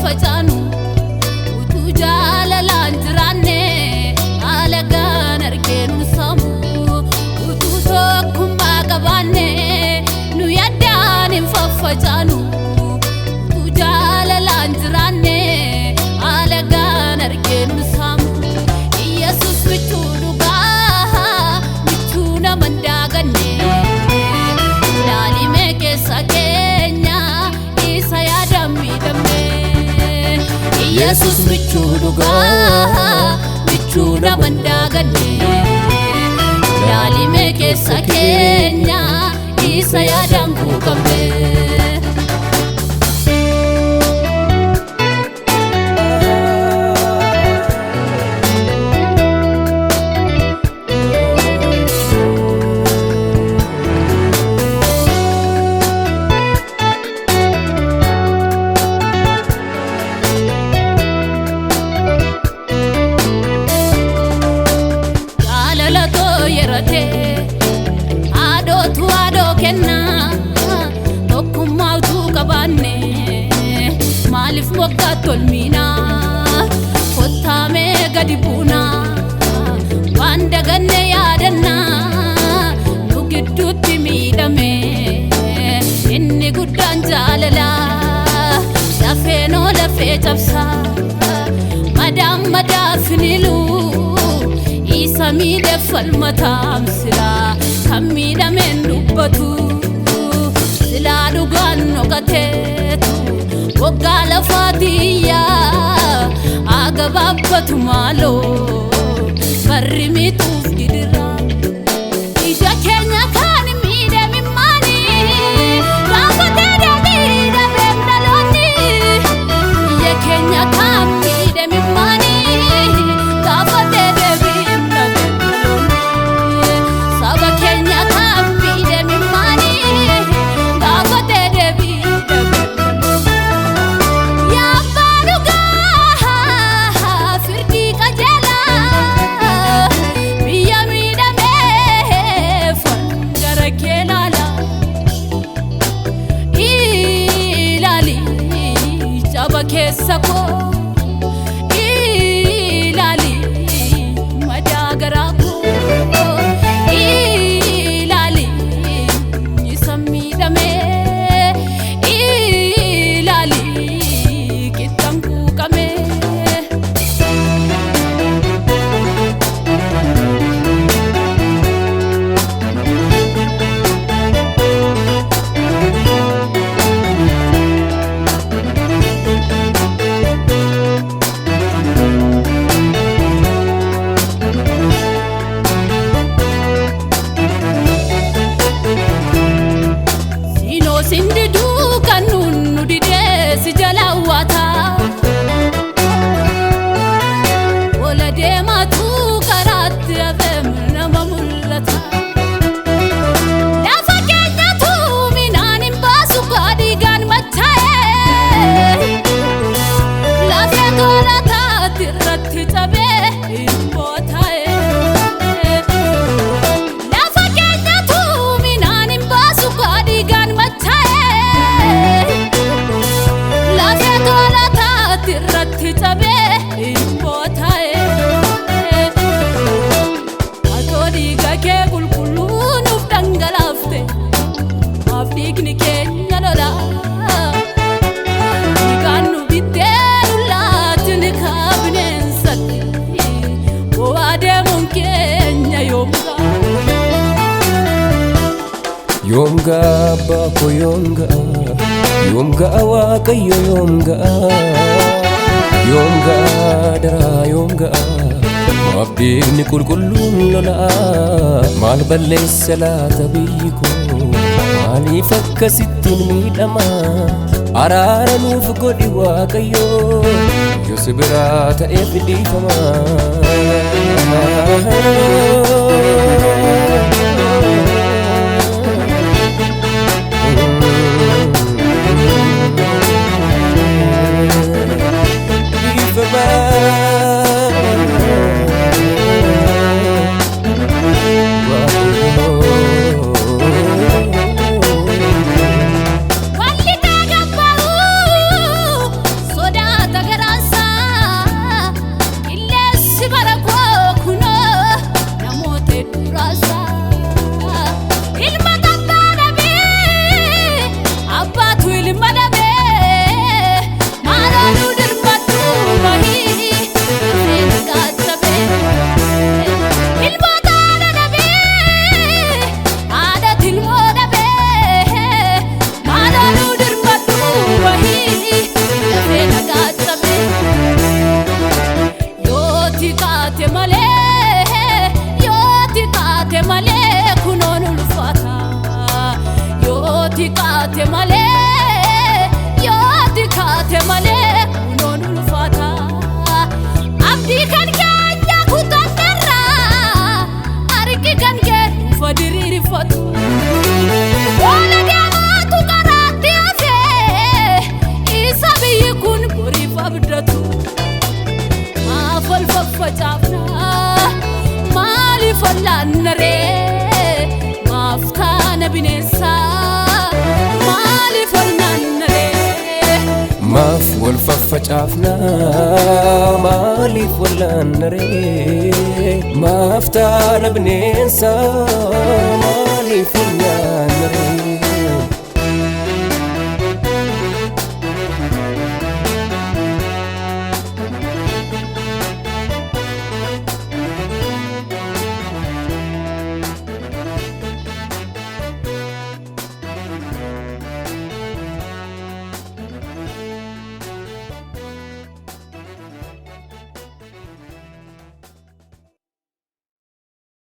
faffacaanu utuu jaalalaan jiraanne alagaan argeenu samu utuu tokkummaa qabaanne nu yaddaan hin faffacaanu utuu jaalalaan jiraanne alagaan argeenu samu Yesus bichuu dhugaa bichuu nama hin daaganne ilaalimee keessa keenya isa yaadaan miidhamne Yesus bichuu dhugaa bichuu nama hin daaganne ilaalimee keessa keenya isa yaadaan kuukamne Aadootu aadoo kenna tokkummaa utuu qabaanne maaliif moggaa tolmiina kottaamee gadi buuna waan daganne yaadanna nu gidduutti miidhame inni guddaan jaalala lafeenoo lafee cabsa madaan madaafinilu isa miidheffal mataam silaa kan miidhameen dubbatu silaa dhugaan noqateetu waggaa lafaatiyyaa agabaabbatu maaloo barri miixuuf gidira ija keenya kaan miidhamimmaani gaafatee dhabeem dhaloonni ija keenya kaan miidhamimmaani gaafatee keessa koo ilaali madaa garaa koo ilaali isa miidhame ilaali qixxaan kuuqame Sindi duukan nu didee si jalawwata wala deematu karaatti hafeem nama mul'ata lafa keenyatu minaan hin baasu gaadhiigaan machaa'e lafee koolataatti irratti cabee hin bootaa'e irratti cabee hin bootaa'e atoo dhiiga kee qulqulluu nuuf dhangalaafte maaf dhiigni keenya lolaa dhiigaan nu bittee dullaatti ni kaabineensatte bo'aa deemuun keenya yoomgaa abbaa koo yoomgaa waaqayyo yoomgaa daraa yoomgaa maaf dhiigni qulqulluun lolaa maal balleessa laata biyyi koo maaliif akkasittiin miidhama araara nuuf godhi waaqayyo yoo si biraa ta'eef dhiifama Walli taagabbaa'u sodaa والففجافنا مالي فلان نري ما افتال بننسى مالي فلان نري